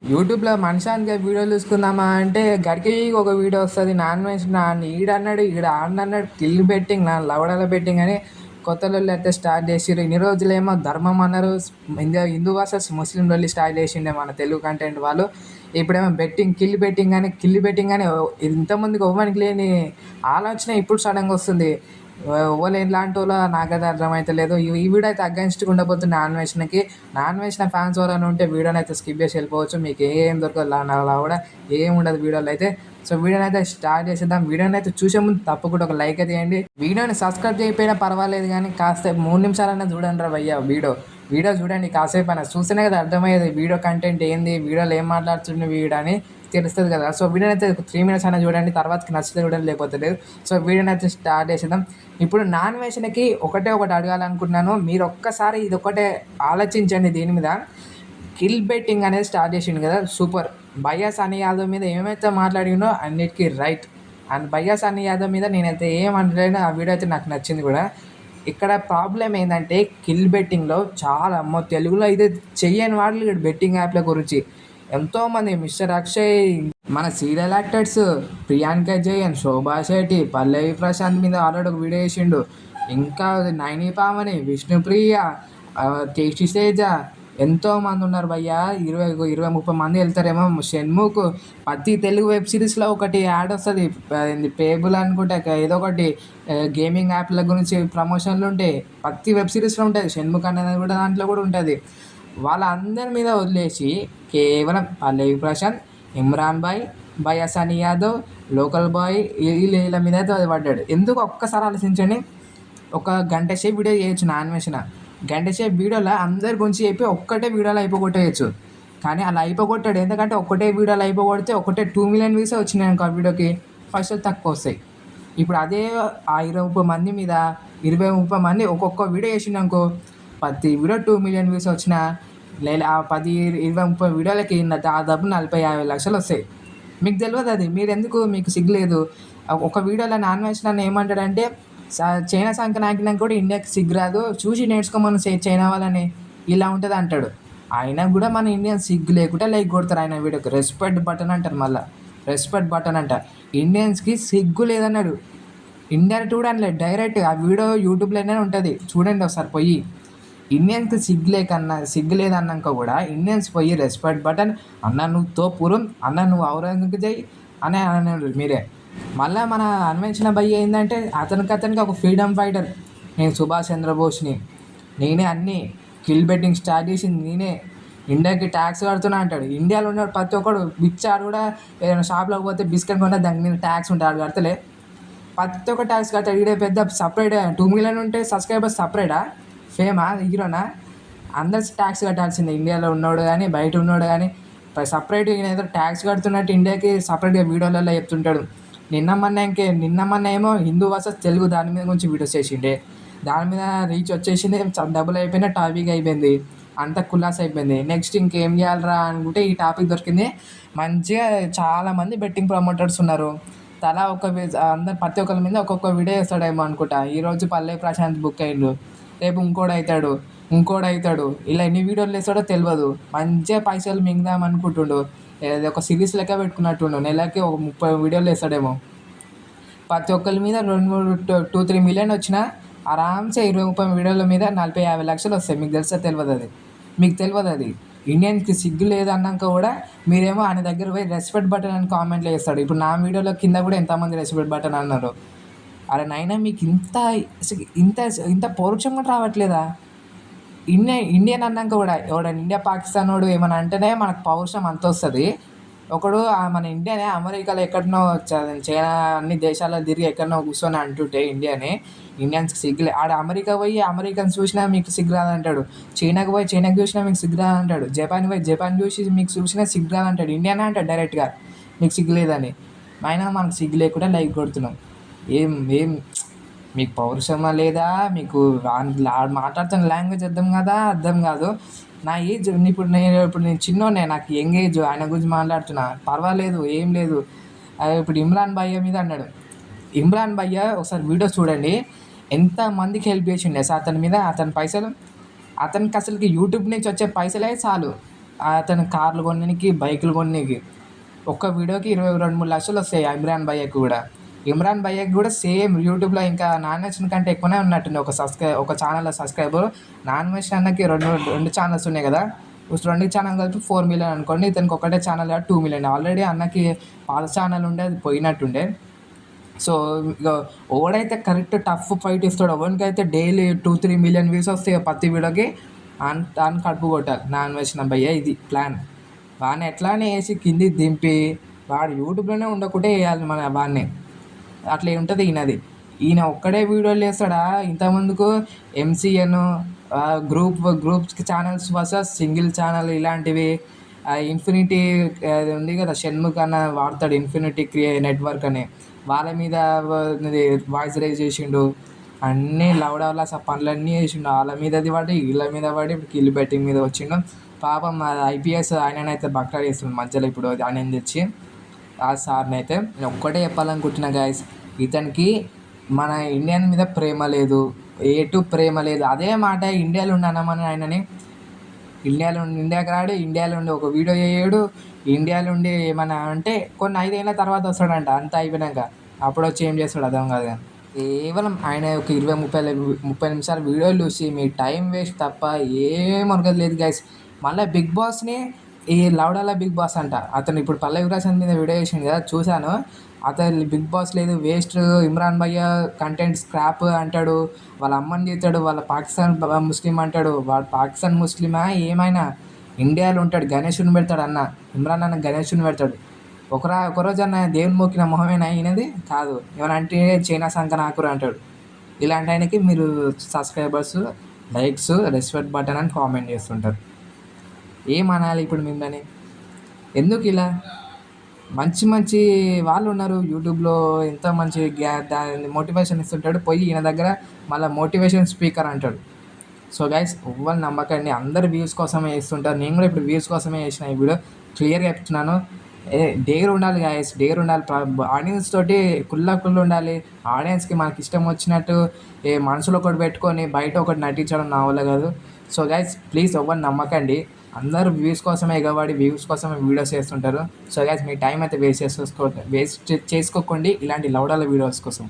యూట్యూబ్‌లో మనిషానికి వీడియోలు చూసుకుందామా అంటే గడికి ఒక వీడియో వస్తది. నాన్ వెజ్ ఈడన్నాడు, ఈడ ఆడనన్నాడు, కిల్ బెట్టింగ్, లవడల బెట్టింగ్ అని కొత్త లొల్లయితే స్టార్ట్ చేసిర్రు. ఇన్ని రోజులేమో ధర్మం అన్నారు. హిందూ వర్సెస్ ముస్లిం లొల్లి స్టార్ట్ చేసిండే మన తెలుగు కంటెంట్ వాళ్ళు. ఇప్పుడేమో బెట్టింగ్, కిల్ బెట్టింగ్ అని ఇంతకుముందుకు ఎవ్వనికి లేని ఆలోచన ఇప్పుడు సడన్‌గా వస్తుంది. ఎవలు ఎలాంటోలో నాకైతే అర్థమైతలేదు. ఈ వీడియో అయితే అగైన్స్ట్‌గా ఉండబోతుంది నాన్ వెజ్ ఫ్యాన్స్ ఎవరైనా ఉంటే వీడియోని అయితే స్కిప్ చేసి వెళ్ళిపోవచ్చు. మీకు ఏం దొరకదు అలా కూడా ఏం ఉండదు వీడియోలో అయితే. సో వీడియోని అయితే స్టార్ట్ చేసేద్దాం. వీడియోని అయితే చూసే ముందు తప్పకుండా ఒక లైక్ అయితే చేయండి. వీడియోని సబ్స్క్రైబ్ చేయకపోయినా పర్వాలేదు కానీ కాస్త 3 నిమిషాలన్నా చూడండి రా భయ్యా. వీడియో చూడండి కాసేపు అయినా. చూస్తేనే కదా అర్థమయ్యేది వీడియో కంటెంట్ ఏంది, వీడియోలో ఏం మాట్లాడుతుంది వీడియో అని తెలుస్తుంది కదా. సో వీడియోని అయితే 3 మినిట్స్ అయినా చూడండి, తర్వాతకి నచ్చితే చూడండి, లేకపోతే లేదు. సో వీడియోని అయితే స్టార్ట్ చేసేద్దాం. ఇప్పుడు నాన్ వెజ్‌కి ఒకటి అడగాలనుకుంటున్నాను. మీరు ఒక్కసారి ఇది ఒకటే ఆలోచించండి దీని మీద. కిల్ బెట్టింగ్ అనేది స్టార్ట్ చేసిండు కదా, సూపర్. భయ్యా సన్నీ యాదవ్ మీద ఏమైతే మాట్లాడిండో అన్నిటికీ రైట్. అండ్ భయ్యా సన్నీ యాదవ్ మీద నేనైతే ఏం అనలేను. ఆ వీడియో అయితే నాకు నచ్చింది కూడా. ఇక్కడ ప్రాబ్లం ఏంటంటే కిల్ బెట్టింగ్‌లో చాలా తెలుగులో అయితే చెయ్యని వాళ్ళు ఇక్కడ బెట్టింగ్ యాప్ల గురించి ఎంతోమంది మిస్టర్ అక్షయ్, మన సీరియల్ యాక్టర్స్ ప్రియాంక జైన్, శోభా శెట్టి, పల్లవి ప్రశాంత్ మీద ఆల్రెడీ ఒక వీడియో వేసిండు. ఇంకా నైని పావని, విష్ణుప్రియ, టేస్టీ తేజ, ఎంతోమంది ఉన్నారు భయ్యా. 20-30 మంది వెళ్తారేమో. షణ్ముఖ్, ప్రతి తెలుగు వెబ్ సిరీస్లో ఒకటి యాడ్ వస్తుంది. పేబుల్ అనుకుంటే ఏదో ఒకటి గేమింగ్ యాప్ల గురించి ప్రమోషన్లు ఉంటాయి. ప్రతి వెబ్ సిరీస్లో ఉంటుంది. షణ్ముఖ్ అనేది కూడా దాంట్లో కూడా ఉంటుంది. వాళ్ళందరి మీద వదిలేసి కేవలం పల్లవి ప్రశాంత్, ఇమ్రాన్ బాయ్, భయ్యా సన్నీ యాదవ్, లోకల్ బాయ్ వీళ్ళ మీద అయితే అది పడ్డాడు. ఎందుకు ఒక్కసారి ఆలోచించండి. ఒక గంట సేపు వీడియో చేయొచ్చు నాన్ వెజ్‌న. గంట సేపు వీడియోలో అందరి గురించి చెప్పి ఒక్కటే వీడియోలో అయిపోగొట్టేయచ్చు. కానీ అలా అయిపోగొట్టాడు. ఎందుకంటే ఒక్కటే వీడియోలో అయిపోగొడితే ఒకటే 2 మిలియన్ వ్యూసే వచ్చినాయి అనుకో ఆ వీడియోకి, పైసలు తక్కువ వస్తాయి. ఇప్పుడు అదే ఆ 20-30 మంది మీద 20-30 మంది ఒక్కొక్క వీడియో చేసిండనుకో, ప్రతి వీడియో 2 మిలియన్ వ్యూస్ వచ్చినా లేదా ఆ 10-20-30 వీడియోలకి దాదాపు 40-50 లక్షలు వస్తాయి. మీకు తెలియదు అది. మీకు సిగ్గు లేదు. ఒక వీడియోలో నాన్ వెజ్ నన్ను ఏమంటాడంటే, చైనా సంఖ్య నాకినాక కూడా ఇండియాకి సిగ్గు రాదు, చూసి నేర్చుకోమని చైనా వాళ్ళని, ఇలా ఉంటుంది అంటాడు. అయినా కూడా మన ఇండియన్ సిగ్గు లేకుండా లైక్ కొడతారు ఆయన వీడియోకి. రెస్పెక్ట్ బటన్ అంటారు. మళ్ళీ రెస్పెక్ట్ బటన్ అంట. ఇండియన్స్కి సిగ్గు లేదన్నాడు. ఇండైరెక్ట్ కూడా అనలేదు, డైరెక్ట్. ఆ వీడియో యూట్యూబ్లోనే ఉంటుంది, చూడండి ఒకసారి పోయి. ఇండియన్స్కి సిగ్గు లేదన్నాక కూడా ఇండియన్స్ పోయి రెస్పెక్ట్ బటన్, అన్న నువ్వు తోపురం, అన్న నువ్వు ఔరంగజేయ్ అని అన్నాడు మీరే. మళ్ళీ మన అన్వేషణ భయ్య ఏంటంటే అతనికి ఒక ఫ్రీడమ్ ఫైటర్. నేను సుభాష్ చంద్రబోస్ని, నేనే అన్నీ కిల్ బెట్టింగ్ స్టార్ట్ చేసింది నేనే, ఇండియాకి ట్యాక్స్ కడుతున్నా అంటాడు. ఇండియాలో ఉన్న ప్రతి ఒక్కడు బిచ్చాడు కూడా ఏదైనా షాప్లోకి పోతే బిస్కెట్ కొంటే దానికి మీద ట్యాక్స్ ఉంటాడు, కడతలే. ప్రతి ఒక్క ట్యాక్స్ కడతాడు. ఈడే పెద్ద సపరేట్ 2 మిలియన్ ఉంటే సబ్స్క్రైబర్స్ సపరేటా, ఫేమా, హీరోనా? అందరు ట్యాక్స్ కట్టాల్సిందే. ఇండియాలో ఉన్నోడు కానీ బయట ఉన్నోడు కానీ సపరేట్. ఈయన ఏదో ట్యాక్స్ కడుతున్నట్టు ఇండియాకి సపరేట్గా వీడియోలలో చెప్తుంటాడు. నిన్న మొన్న ఏమో హిందూ వర్సెస్ తెలుగు దాని మీద గురించి వీడియోస్ చేసిండే. దాని మీద రీచ్ వచ్చేసింది, డబుల్ అయిపోయిన టాపిక్ అయిపోయింది, అంత కులాస్ అయిపోయింది. నెక్స్ట్ ఇంకేం చేయాలరా అనుకుంటే ఈ టాపిక్ దొరికింది. మంచిగా చాలామంది బెట్టింగ్ ప్రమోటర్స్ ఉన్నారు. తలా అందరు ప్రతి ఒక్కరి మీద ఒక్కొక్క వీడియో వేస్తాడేమో అనుకుంటా. ఈరోజు పల్లవి ప్రశాంత్ బుక్ అయ్యిండు, రేపు ఇంకోడు అవుతాడు. ఇలా ఎన్ని వీడియోలు వేస్తాడో తెలియదు. మంచిగా పైసలు మింగుదాం అనుకుంటుండు. ఒక సిరీస్ లెక్క పెట్టుకున్నట్టుండు. నెలకి ఒక 30 వీడియోలు వేస్తాడేమో. ప్రతి ఒక్కరి మీద 2-3 మిలియన్ వచ్చినా ఆరామ్సే 20-30 వీడియోల మీద 40-50 లక్షలు వస్తాయి. మీకు తెలియదు అది. ఇండియన్స్కి సిగ్గు లేదు అన్నాక కూడా మీరేమో ఆయన దగ్గర పోయి రెస్పెక్ట్ బటన్ అని కామెంట్లు వేస్తాడు. ఇప్పుడు నా వీడియోలో కింద కూడా ఎంతమంది రెస్పెక్ట్ బటన్ అన్నారు. అరే నైనా మీకు ఇంత ఇంత పౌరుషం కూడా రావట్లేదా? ఇండియన్ అన్నాక కూడా ఎవడైనా ఇండియా పాకిస్తాన్ వాడు ఏమైనా అంటేనే మనకు పౌరుషం అంత వస్తుంది. ఒకడు మన ఇండియానే అమెరికాలో ఎక్కడనో చైనా అన్ని దేశాల్లో తిరిగి ఎక్కడనో కూర్చొని అంటుంటే ఇండియన్స్కి సిగ్గులే. ఆడ అమెరికా పోయి అమెరికన్స్ చూసినా మీకు సిగ్గు రాదంటాడు. చైనాకు పోయి చైనాకు చూసినా మీకు సిగ్గు రాదంటాడు. జపాన్ చూసి మీకు చూసినా సిగ్గు రాదంటాడు. ఇండియానే అంటాడు డైరెక్ట్గా మీకు సిగ్గు లేదని. అయినా మనకు సిగ్గు లేకుండా లైక్ కొడుతున్నాం. ఏం మీకు పౌరుషమా లేదా? మీకు మాట్లాడుతున్న లాంగ్వేజ్ అర్థం కాదు. నా ఏజ్ ఇప్పుడు నేను చిన్నోనే, నాకు యంగ్ ఏజ్. ఆయన గురించి మాట్లాడుతున్నా, పర్వాలేదు, ఏం లేదు. ఇప్పుడు ఇమ్రాన్ భయ్య మీద అన్నాడు. ఇమ్రాన్ భయ్య ఒకసారి వీడియోస్ చూడండి, ఎంతమందికి హెల్ప్ చేసిండే సార్ అతని మీద. అతని పైసలు, అతనికి అసలుకి యూట్యూబ్ నుంచి వచ్చే పైసలే చాలు. అతను కార్లు కొననీకి, బైకులు కొననీకి. ఒక్క వీడియోకి 22-23 లక్షలు వస్తాయి ఇమ్రాన్ భయ్యకి కూడా. ఇమ్రాన్ భయ్యకి కూడా సేమ్ యూట్యూబ్లో ఇంకా నాన్ వెజ్ కంటే ఎక్కువనే ఉన్నట్టుంది ఒక ఛానల్లో సబ్స్క్రైబర్. నాన్ వెజ్ అన్నకి రెండు ఛానల్స్ ఉన్నాయి కదా, రెండు ఛానల్ కలిపి 4 మిలియన్ అనుకోండి. ఇతనికి ఒకటే ఛానల్ 2 మిలియన్. ఆల్రెడీ అన్నకి పాత ఛానల్ ఉండే అది పోయినట్టుండే. సో ఇక ఓడైతే కరెక్ట్ టఫ్ ఫైట్ ఇస్తాడు, ఓనికైతే డైలీ 2-3 మిలియన్ వ్యూస్ వస్తాయి ప్రతి వీడియోకి. అని కడుపు కొట్టాలి నాన్ వెజ్ భయ్య, ఇది ప్లాన్. వాడిని ఎట్లానే వేసి కింది దింపి వాడు యూట్యూబ్లోనే ఉండకుంటే వేయాలి మన వాడిని. అట్లా ఉంటుంది ఈయనది. ఈయన ఒక్కడే వీడియోలు చేస్తాడా? ఇంతకుముందుకు MCN groups channels versus single channel ఇలాంటివి, ఇన్ఫినిటీ అది ఉంది కదా, షణ్ముఖ్ అన్న వాడతాడు ఇన్ఫినిటీ నెట్వర్క్ అని, వాళ్ళ మీద వాయిస్ రైజ్ చేసిండు. అన్నీ లవడాల పనులన్నీ చేసిండు. వాళ్ళ మీదది పడి వీళ్ళ మీద పడి ఇప్పుడు కిల్ బెట్టింగ్ మీద వచ్చిండు. పాపం ఐపీఎస్ ఆయననైతే బక్రా చేస్తుంది మధ్యలో ఇప్పుడు ఆయన తెచ్చి ఆ సార్ని అయితే. నేను ఒక్కటే చెప్పాలనుకుంటున్నా గాయస్, ఇతనికి మన ఇండియన్ మీద ప్రేమ లేదు, ప్రేమ లేదు. అదే మాట ఇండియాలో ఉండనమని ఆయనని. ఇండియాకి రాడు, ఇండియాలో ఉండి ఒక వీడియో చేయడు, ఇండియాలో ఉండి ఏమన్నా అంటే కొన్ని 5 ఏళ్ళ తర్వాత వస్తాడంట, అంత అయిపోయినాక అప్పుడు వచ్చి ఏం చేస్తాడు అర్థం కాదు. కానీ కేవలం ఆయన ఒక 20-30 నిమిషాలు వీడియోలు చూసి మీ టైం వేస్ట్ తప్ప ఏం లేదు గైస్. మళ్ళీ బిగ్ బాస్ని ఈ లవడాల బిగ్ బాస్ అంట, అతను ఇప్పుడు పల్లవి ప్రశాంత్ మీద వీడియో చేసింది కదా చూశాను. అతను బిగ్ బాస్ లేదు, వేస్ట్, ఇమ్రాన్ భయ్య కంటెంట్ స్క్రాప్ అంటాడు, వాళ్ళ అమ్మని తీస్తాడు, వాళ్ళ పాకిస్తాన్ ముస్లిం అంటాడు. వాడు పాకిస్తాన్ ముస్లిమా ఏమైనా ఇండియాలో ఉంటాడు, గణేషుని పెడతాడు అన్న, ఇమ్రాన్ అన్న గణేషుని పెడతాడు. ఒకరోజు అన్న దేవుని మొక్కిన మొహమేనా అయినది కాదు, ఏమైనా అంటే చైనా సంక నాకురు అంటాడు. ఇలాంటి ఆయనకి మీరు సబ్స్క్రైబర్స్, లైక్స్, రెస్పెక్ట్ బటన్ అని కామెంట్ చేస్తుంటారు. ఏమనాలి ఇప్పుడు మిమ్మల్ని? ఎందుకు ఇలా? మంచి మంచి వాళ్ళు ఉన్నారు యూట్యూబ్లో, ఎంతో మంచి మోటివేషన్ ఇస్తుంటాడు. పోయి ఈయన దగ్గర మళ్ళీ మోటివేషన్ స్పీకర్ అంటాడు. సో గైస్, ఎవ్వరు నమ్మకండి, అందరు వ్యూస్ కోసమే వేస్తుంటారు. నేను కూడా ఇప్పుడు వ్యూస్ కోసమే వేసిన ఈ వీడియో. క్లియర్గా చెప్తున్నాను, డేర్ ఉండాలి గాయస్, డేర్ ఉండాలి. ఆడియన్స్ తోటి కుళ్ళ ఉండాలి. ఆడియన్స్కి మనకి ఇష్టం వచ్చినట్టు మనసులో ఒకటి పెట్టుకొని బయట ఒకటి నటించడం నా వల్ల కాదు. సో గైస్, ప్లీజ్ ఎవ్వరు నమ్మకండి. అందరూ వ్యూస్ కోసమే ఎగబడి వ్యూస్ కోసమే వీడియోస్ చేస్తుంటారు. సో గైస్, మీ టైం అయితే వేస్ట్ చేసుకోకండి ఇలాంటి లౌడాల వీడియోస్ కోసం.